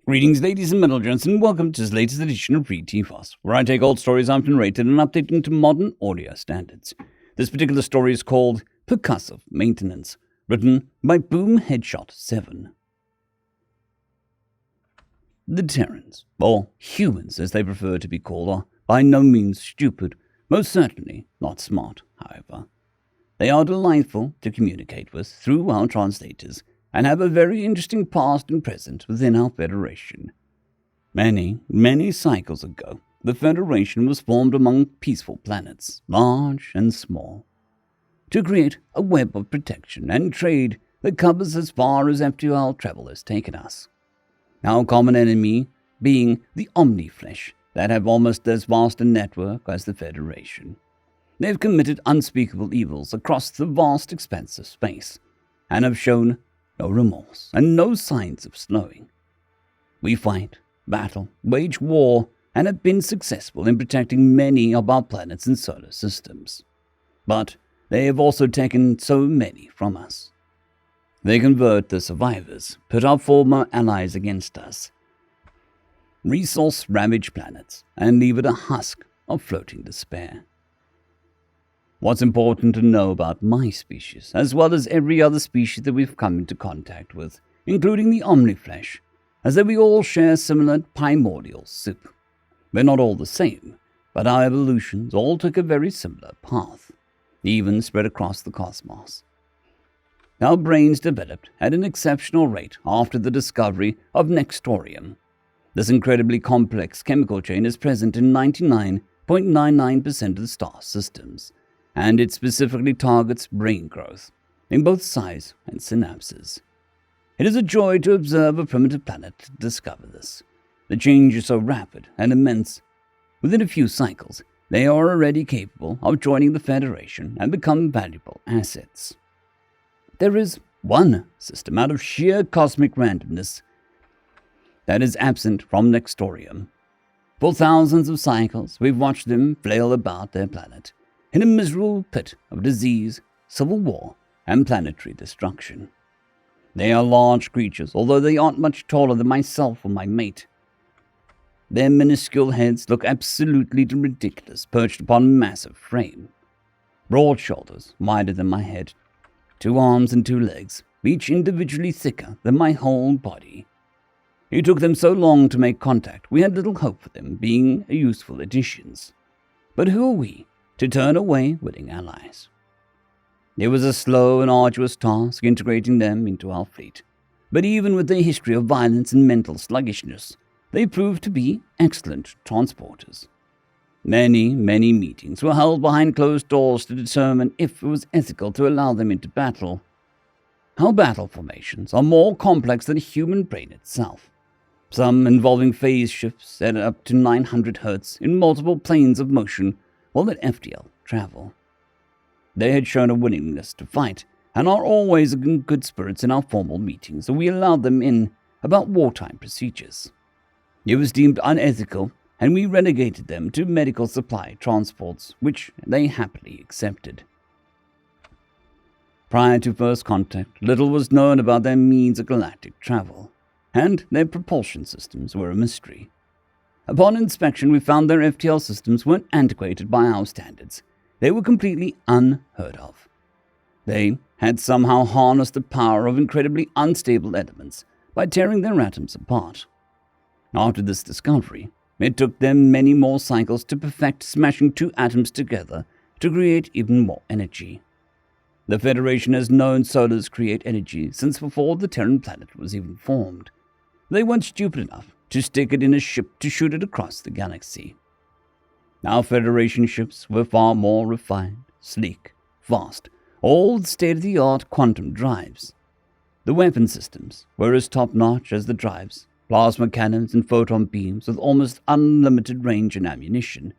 Greetings, ladies and gentlemen, and welcome to this latest edition of Read TFOS, where I take old stories I've narrated and update them to modern audio standards. This particular story is called Percussive Maintenance, written by Boom Headshot 7. The Terrans, or humans as they prefer to be called, are by no means stupid, most certainly not smart, however. They are delightful to communicate with through our translators, and have a very interesting past and present within our Federation. Many cycles ago, the Federation was formed among peaceful planets, large and small, to create a web of protection and trade that covers as far as FTL travel has taken us. Our common enemy being the Omni-Flesh, that have almost as vast a network as the Federation. They've committed unspeakable evils across the vast expanse of space, and have shown no remorse, and no signs of slowing. We fight, battle, wage war, and have been successful in protecting many of our planets and solar systems. But they have also taken so many from us. They convert the survivors, put our former allies against us, resource-ravaged planets, and leave it a husk of floating despair. What's important to know about my species, as well as every other species that we've come into contact with, including the Omni-Flesh, is that we all share similar primordial soup. We're not all the same, but our evolutions all took a very similar path, even spread across the cosmos. Our brains developed at an exceptional rate after the discovery of Nextorium. This incredibly complex chemical chain is present in 99.99% of the star systems, and it specifically targets brain growth, in both size and synapses. It is a joy to observe a primitive planet to discover this. The change is so rapid and immense. Within a few cycles, they are already capable of joining the Federation and become valuable assets. There is one system out of sheer cosmic randomness that is absent from Nextorium. For thousands of cycles, we've watched them flail about their planet, in a miserable pit of disease, civil war, and planetary destruction. They are large creatures, although they aren't much taller than myself or my mate. Their minuscule heads look absolutely ridiculous, perched upon a massive frame. Broad shoulders, wider than my head, 2 arms and 2 legs, each individually thicker than my whole body. It took them so long to make contact, we had little hope for them being useful additions. But who are we to turn away willing allies? It was a slow and arduous task integrating them into our fleet, but even with their history of violence and mental sluggishness, they proved to be excellent transporters. Many meetings were held behind closed doors to determine if it was ethical to allow them into battle. Our battle formations are more complex than the human brain itself, some involving phase shifts at up to 900 Hz in multiple planes of motion while at FTL travel. They had shown a willingness to fight, and are always in good spirits in our formal meetings, so we allowed them in about wartime procedures. It was deemed unethical, and we relegated them to medical supply transports, which they happily accepted. Prior to first contact, little was known about their means of galactic travel, and their propulsion systems were a mystery. Upon inspection, we found their FTL systems weren't antiquated by our standards. They were completely unheard of. They had somehow harnessed the power of incredibly unstable elements by tearing their atoms apart. After this discovery, it took them many more cycles to perfect smashing 2 atoms together to create even more energy. The Federation has known solars create energy since before the Terran planet was even formed. They weren't stupid enough to stick it in a ship to shoot it across the galaxy. Our Federation ships were far more refined, sleek, fast, all with state-of-the-art quantum drives. The weapon systems were as top-notch as the drives, plasma cannons and photon beams with almost unlimited range and ammunition.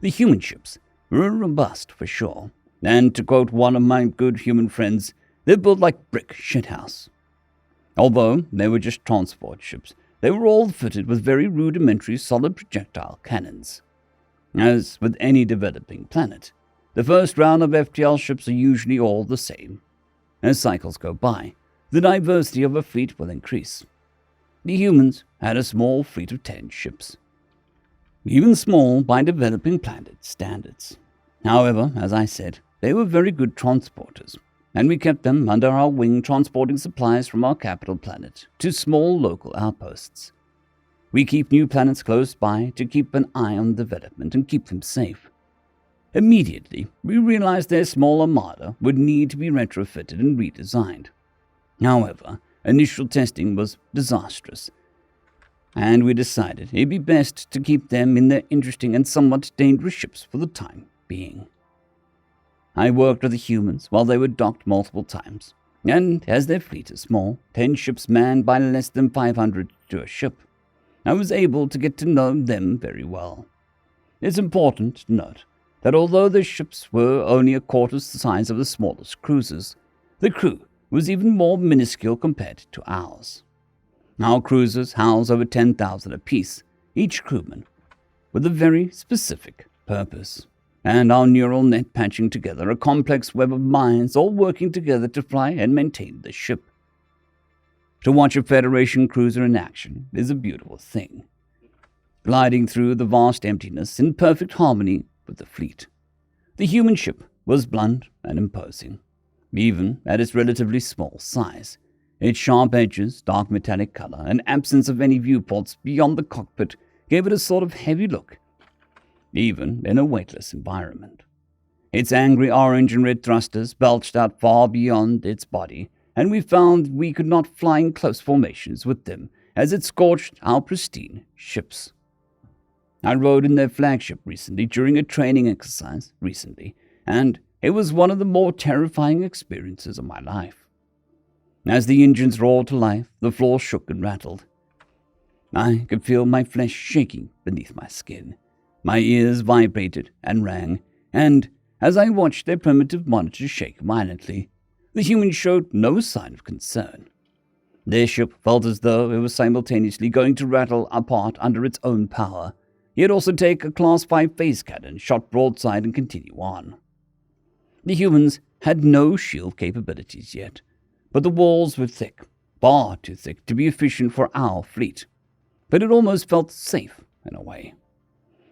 The human ships were robust for sure, and to quote one of my good human friends, they're built like brick shithouse. Although they were just transport ships, they were all fitted with very rudimentary solid projectile cannons. As with any developing planet, the first round of FTL ships are usually all the same. As cycles go by, the diversity of a fleet will increase. The humans had a small fleet of 10 ships. Even small by developing planet standards. However, as I said, they were very good transporters, and we kept them under our wing transporting supplies from our capital planet to small local outposts. We keep new planets close by to keep an eye on development and keep them safe. Immediately, we realized their small armada would need to be retrofitted and redesigned. However, initial testing was disastrous, and we decided it'd be best to keep them in their interesting and somewhat dangerous ships for the time being. I worked with the humans while they were docked multiple times, and as their fleet is small, 10 ships manned by less than 500 to a ship, I was able to get to know them very well. It's important to note that although their ships were only a quarter the size of the smallest cruisers, the crew was even more minuscule compared to ours. Our cruisers house over 10,000 apiece, each crewman with a very specific purpose, and our neural net patching together a complex web of minds all working together to fly and maintain the ship. To watch a Federation cruiser in action is a beautiful thing, gliding through the vast emptiness in perfect harmony with the fleet. The human ship was blunt and imposing, even at its relatively small size. Its sharp edges, dark metallic color, and absence of any viewports beyond the cockpit gave it a sort of heavy look, even in a weightless environment. Its angry orange and red thrusters belched out far beyond its body, and we found we could not fly in close formations with them as it scorched our pristine ships. I rode in their flagship recently during a training exercise and it was one of the more terrifying experiences of my life. As the engines roared to life, the floor shook and rattled. I could feel my flesh shaking beneath my skin. My ears vibrated and rang, and as I watched their primitive monitors shake violently, the humans showed no sign of concern. Their ship felt as though it was simultaneously going to rattle apart under its own power, yet also take a Class 5 phase cannon, shot broadside, and continue on. The humans had no shield capabilities yet, but the walls were thick, far too thick to be efficient for our fleet. But it almost felt safe in a way.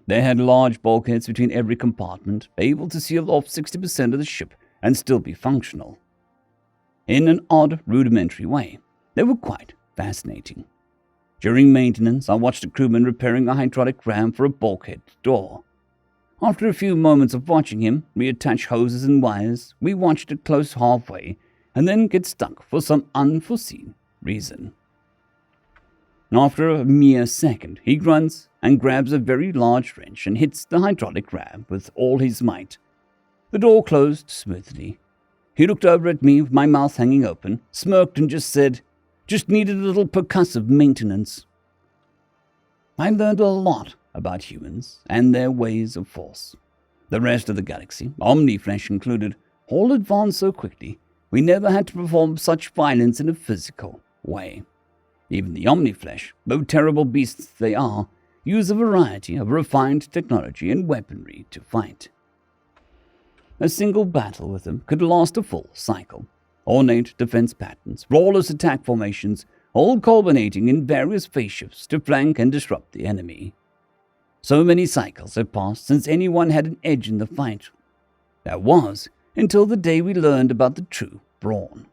They had large bulkheads between every compartment, able to seal off 60% of the ship and still be functional. In an odd, rudimentary way, they were quite fascinating. During maintenance, I watched a crewman repairing a hydraulic ram for a bulkhead door. After a few moments of watching him reattach hoses and wires, we watched it close halfway and then get stuck for some unforeseen reason. After a mere second, he grunts and grabs a very large wrench and hits the hydraulic ram with all his might. The door closed smoothly. He looked over at me with my mouth hanging open, smirked and just said, "Just needed a little percussive maintenance." I learned a lot about humans and their ways of force. The rest of the galaxy, Omniflesh included, all advanced so quickly, we never had to perform such violence in a physical way. Even the Omniflesh, though terrible beasts they are, use a variety of refined technology and weaponry to fight. A single battle with them could last a full cycle. Ornate defense patterns, flawless attack formations, all culminating in various phase shifts to flank and disrupt the enemy. So many cycles have passed since anyone had an edge in the fight. That was until the day we learned about the true Brawn.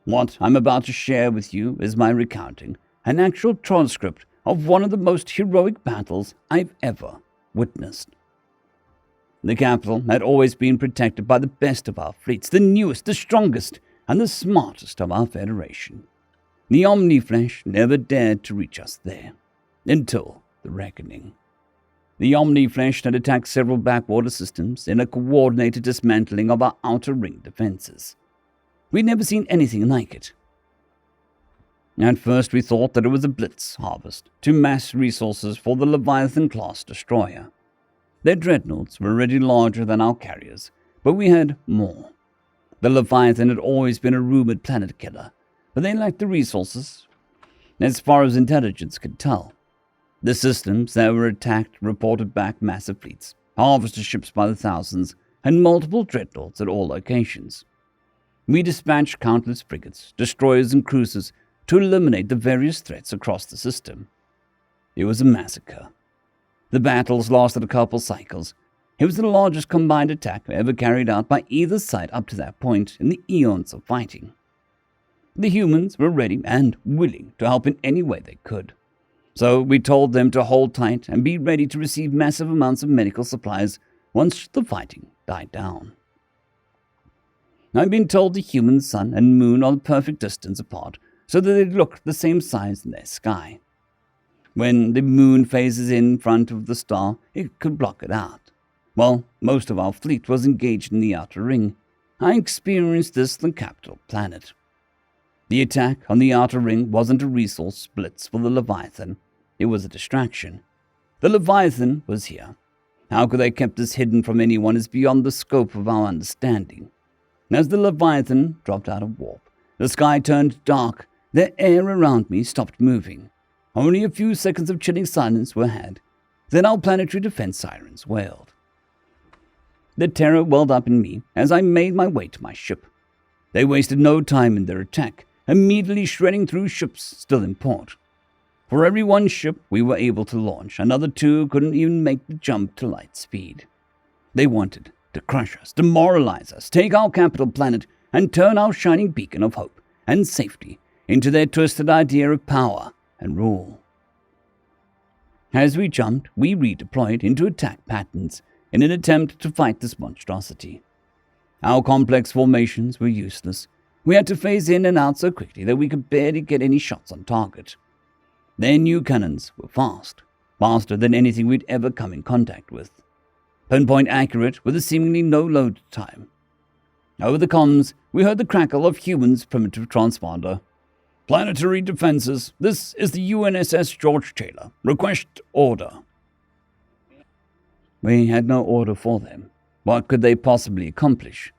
What I'm about to share with you is my recounting, an actual transcript of one of the most heroic battles I've ever witnessed. The capital had always been protected by the best of our fleets, the newest, the strongest, and the smartest of our Federation. The Omniflesh never dared to reach us there, until the Reckoning. The Omniflesh had attacked several backwater systems in a coordinated dismantling of our outer ring defenses. We'd never seen anything like it. At first we thought that it was a blitz harvest to mass resources for the Leviathan-class destroyer. Their dreadnoughts were already larger than our carriers, but we had more. The Leviathan had always been a rumored planet killer, but they lacked the resources, as far as intelligence could tell. The systems that were attacked reported back massive fleets, harvester ships by the thousands, and multiple dreadnoughts at all locations. We dispatched countless frigates, destroyers, and cruisers to eliminate the various threats across the system, It was a massacre. The battles lasted a couple cycles. It was the largest combined attack ever carried out by either side up to that point in the eons of fighting. The humans were ready and willing to help in any way they could. So we told them to hold tight and be ready to receive massive amounts of medical supplies once the fighting died down. I've been told the human sun and moon are the perfect distance apart so that they look the same size in their sky. When the moon phases in front of the star, it could block it out. While most of our fleet was engaged in the outer ring, I experienced this on the capital planet. The attack on the outer ring wasn't a resource blitz for the Leviathan. It was a distraction. The Leviathan was here. How could they have kept this hidden from anyone is beyond the scope of our understanding. As the Leviathan dropped out of warp, the sky turned dark. The air around me stopped moving. Only a few seconds of chilling silence were had. Then our planetary defense sirens wailed. The terror welled up in me as I made my way to my ship. They wasted no time in their attack, immediately shredding through ships still in port. For every one ship we were able to launch, another two couldn't even make the jump to light speed. They wanted to crush us, demoralize us, take our capital planet, and turn our shining beacon of hope and safety into their twisted idea of power and rule. As we jumped, we redeployed into attack patterns in an attempt to fight this monstrosity. Our complex formations were useless. We had to phase in and out so quickly that we could barely get any shots on target. Their new cannons were fast, faster than anything we'd ever come in contact with. Pinpoint accurate with a seemingly no load time. Over the comms, we heard the crackle of humans' primitive transponder. Planetary defenses, this is the UNSS George Taylor. Request order. We had no order for them. What could they possibly accomplish?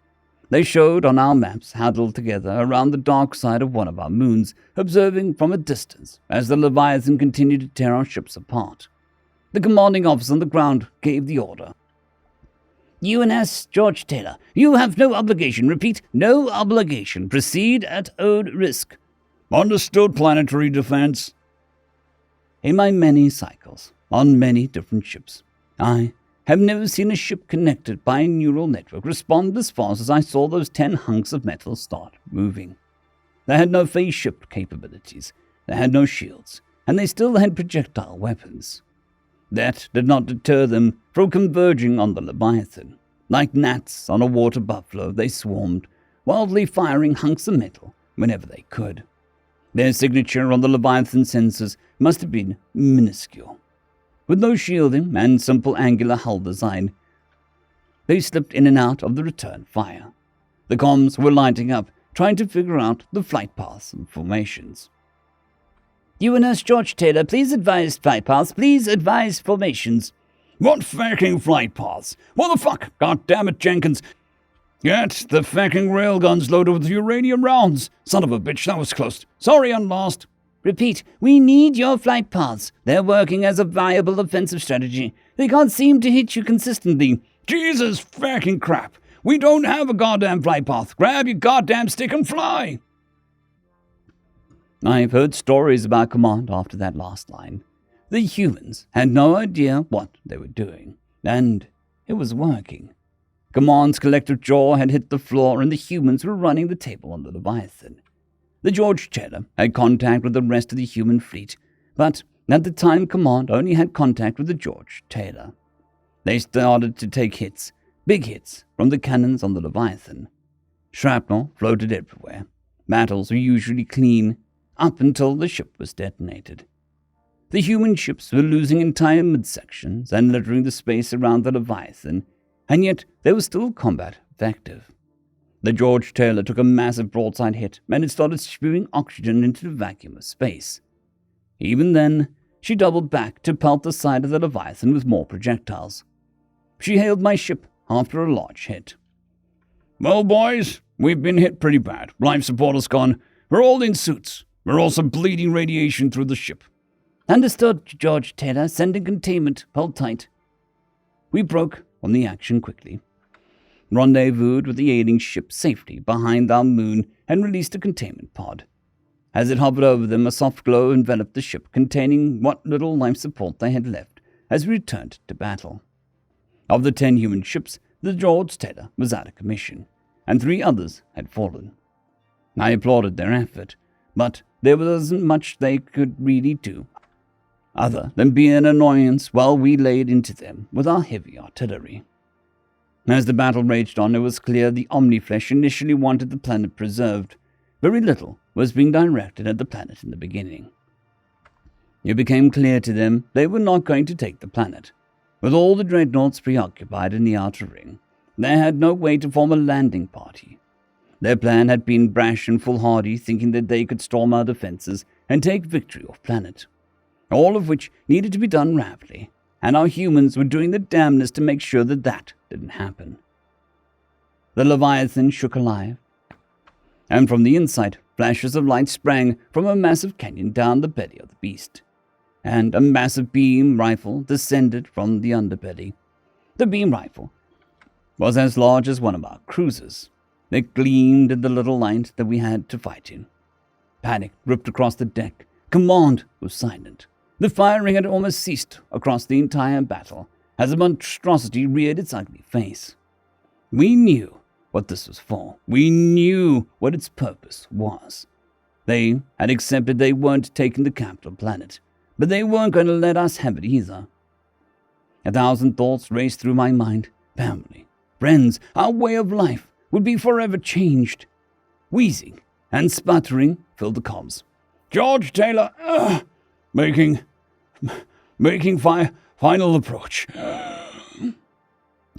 They showed on our maps huddled together around the dark side of one of our moons, observing from a distance as the Leviathan continued to tear our ships apart. The commanding officer on the ground gave the order. UNS George Taylor, you have no obligation. Repeat, no obligation. Proceed at own risk. Understood, planetary defense. In my many cycles, on many different ships, I have never seen a ship connected by a neural network respond as fast as I saw those 10 hunks of metal start moving. They had no phase shift capabilities, they had no shields, and they still had projectile weapons. That did not deter them from converging on the Leviathan. Like gnats on a water buffalo, they swarmed, wildly firing hunks of metal whenever they could. Their signature on the Leviathan sensors must have been minuscule. With no shielding and simple angular hull design, they slipped in and out of the return fire. The comms were lighting up, trying to figure out the flight paths and formations. UNS George Taylor, please advise flight paths, please advise formations. What fucking flight paths? What the fuck? God damn it, Jenkins. Get the fucking railguns loaded with uranium rounds. Son of a bitch, that was close. Sorry, I'm lost. Repeat, we need your flight paths. They're working as a viable offensive strategy. They can't seem to hit you consistently. Jesus fucking crap. We don't have a goddamn flight path. Grab your goddamn stick and fly. I've heard stories about command after that last line. The humans had no idea what they were doing, and it was working. Command's collective jaw had hit the floor, and the humans were running the table on the Leviathan. The George Taylor had contact with the rest of the human fleet, but at the time Command only had contact with the George Taylor. They started to take hits, big hits, from the cannons on the Leviathan. Shrapnel floated everywhere. Battles were usually clean, up until the ship was detonated. The human ships were losing entire midsections and littering the space around the Leviathan, and yet they were still combat effective. The George Taylor took a massive broadside hit, and it started spewing oxygen into the vacuum of space. Even then, she doubled back to pelt the side of the Leviathan with more projectiles. She hailed my ship after a large hit. Well, boys, we've been hit pretty bad. Life support is gone. We're all in suits. We're also bleeding radiation through the ship. Understood, George Taylor. Sending containment. Hold tight. We broke from the action quickly. Rendezvoused with the aiding ship safely behind our moon and released a containment pod. As it hovered over them, a soft glow enveloped the ship, containing what little life support they had left as we returned to battle. Of the 10 human ships, the George Taylor was out of commission, and 3 others had fallen. I applauded their effort, but there wasn't much they could really do, other than be an annoyance while we laid into them with our heavy artillery. As the battle raged on, it was clear the Omniflesh initially wanted the planet preserved. Very little was being directed at the planet in the beginning. It became clear to them they were not going to take the planet. With all the dreadnoughts preoccupied in the outer ring, they had no way to form a landing party. Their plan had been brash and foolhardy, thinking that they could storm our defenses and take victory off planet, all of which needed to be done rapidly, and our humans were doing the damnedest to make sure that that didn't happen. The Leviathan shook alive, and from the inside, flashes of light sprang from a massive canyon down the belly of the beast, and a massive beam rifle descended from the underbelly. The beam rifle was as large as one of our cruisers. It gleamed in the little light that we had to fight in. Panic ripped across the deck. Command was silent. The firing had almost ceased across the entire battle as the monstrosity reared its ugly face. We knew what this was for. We knew what its purpose was. They had accepted they weren't taking the capital planet, but they weren't going to let us have it either. 1,000 thoughts raced through my mind. Family, friends, our way of life would be forever changed. Wheezing and sputtering filled the comms. George Taylor, making final approach.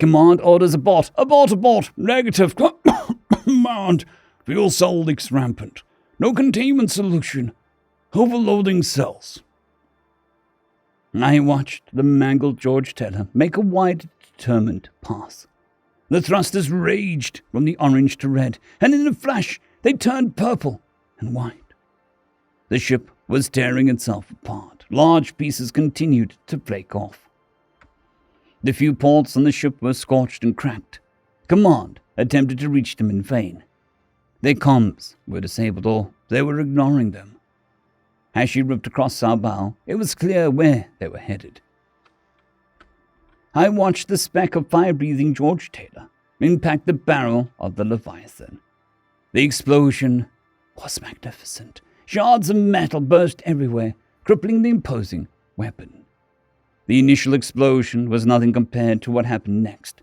Command orders abort, negative. Command, fuel cell leaks rampant. No containment solution. Overloading cells. I watched the mangled George Taylor make a wide, determined pass. The thrusters raged from the orange to red, and in a flash they turned purple and white. The ship was tearing itself apart. Large pieces continued to flake off. The few ports on the ship were scorched and cracked. Command attempted to reach them in vain. Their comms were disabled, or they were ignoring them. As she ripped across our bow, it was clear where they were headed. I watched the speck of fire-breathing George Taylor impact the barrel of the Leviathan. The explosion was magnificent. Shards of metal burst everywhere, crippling the imposing weapon. The initial explosion was nothing compared to what happened next,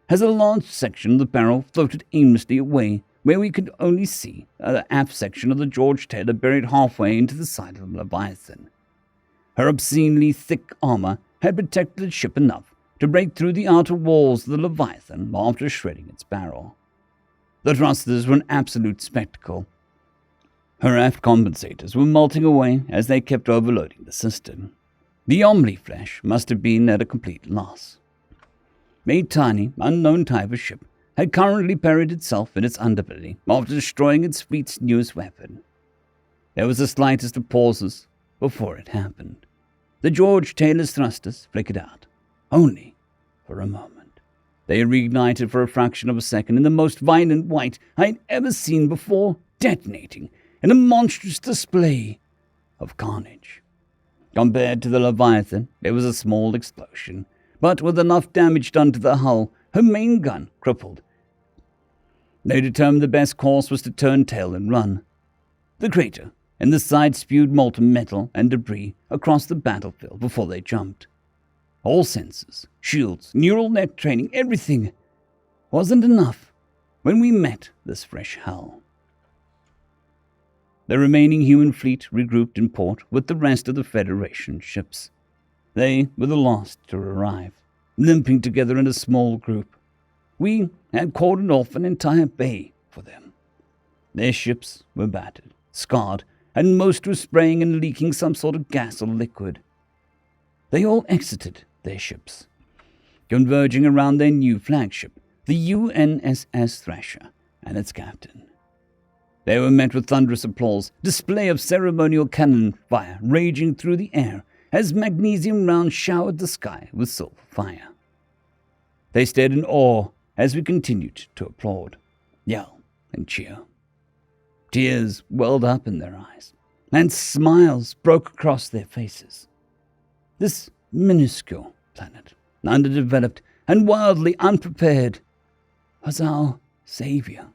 as a large section of the barrel floated aimlessly away, where we could only see the aft section of the George Taylor buried halfway into the side of the Leviathan. Her obscenely thick armor had protected the ship enough to break through the outer walls of the Leviathan after shredding its barrel. The thrusters were an absolute spectacle. Her aft compensators were melting away as they kept overloading the system. The Omniflesh must have been at a complete loss. A tiny, unknown type of ship had currently buried itself in its underbelly after destroying its fleet's newest weapon. There was the slightest of pauses before it happened. The George Taylor's thrusters flickered out, only for a moment. They reignited for a fraction of a second in the most violent white I had ever seen before, detonating in a monstrous display of carnage. Compared to the Leviathan, it was a small explosion, but with enough damage done to the hull, her main gun crippled. They determined the best course was to turn tail and run. The crater and the side spewed molten metal and debris across the battlefield before they jumped. All sensors, shields, neural net training, everything wasn't enough when we met this fresh hell. The remaining human fleet regrouped in port with the rest of the Federation ships. They were the last to arrive, limping together in a small group. We had cordoned off an entire bay for them. Their ships were battered, scarred, and most were spraying and leaking some sort of gas or liquid. They all exited their ships, converging around their new flagship, the UNSS Thrasher, and its captain. They were met with thunderous applause, display of ceremonial cannon fire raging through the air as magnesium rounds showered the sky with silver fire. They stared in awe as we continued to applaud, yell, and cheer. Tears welled up in their eyes, and smiles broke across their faces. This minuscule planet, underdeveloped and wildly unprepared, was our savior.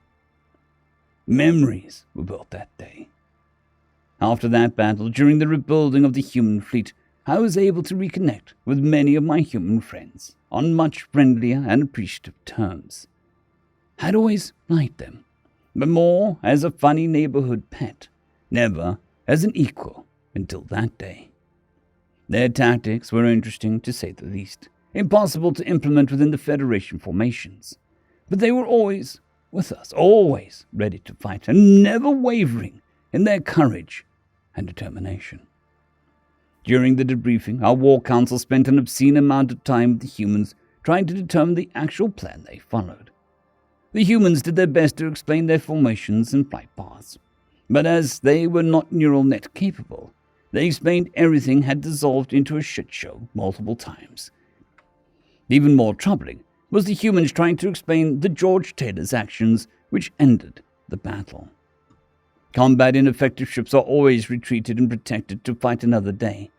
Memories were built that day. After that battle, during the rebuilding of the human fleet, I was able to reconnect with many of my human friends on much friendlier and appreciative terms. I'd always liked them, but more as a funny neighborhood pet, never as an equal until that day. Their tactics were interesting, to say the least, impossible to implement within the Federation formations, but they were always with us, always ready to fight, and never wavering in their courage and determination. During the debriefing, our War Council spent an obscene amount of time with the humans trying to determine the actual plan they followed. The humans did their best to explain their formations and flight paths, but as they were not neural net capable, they explained everything had dissolved into a shit show multiple times. Even more troubling was the humans trying to explain the George Taylor's actions which ended the battle. Combat ineffective ships are always retreated and protected to fight another day.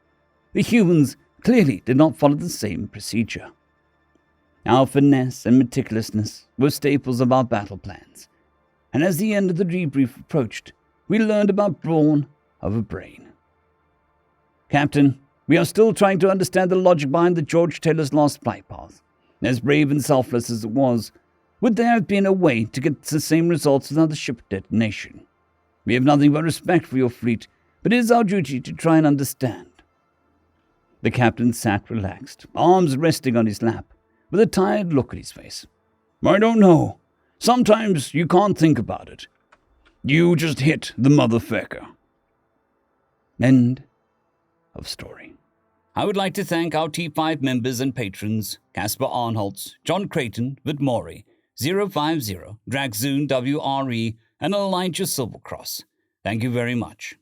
The humans clearly did not follow the same procedure. Our finesse and meticulousness were staples of our battle plans, and as the end of the debrief approached, we learned about Brawn of a brain. Captain, we are still trying to understand the logic behind the George Taylor's lost flight path. As brave and selfless as it was, would there have been a way to get the same results without the ship detonation? We have nothing but respect for your fleet, but it is our duty to try and understand. The captain sat relaxed, arms resting on his lap, with a tired look on his face. I don't know. Sometimes you can't think about it. You just hit the motherfucker. End of story. I would like to thank our T5 members and patrons, Casper Arnholtz, John Creighton, Vidmori, 050, Dragzoon WRE, and Elijah Silvercross. Thank you very much.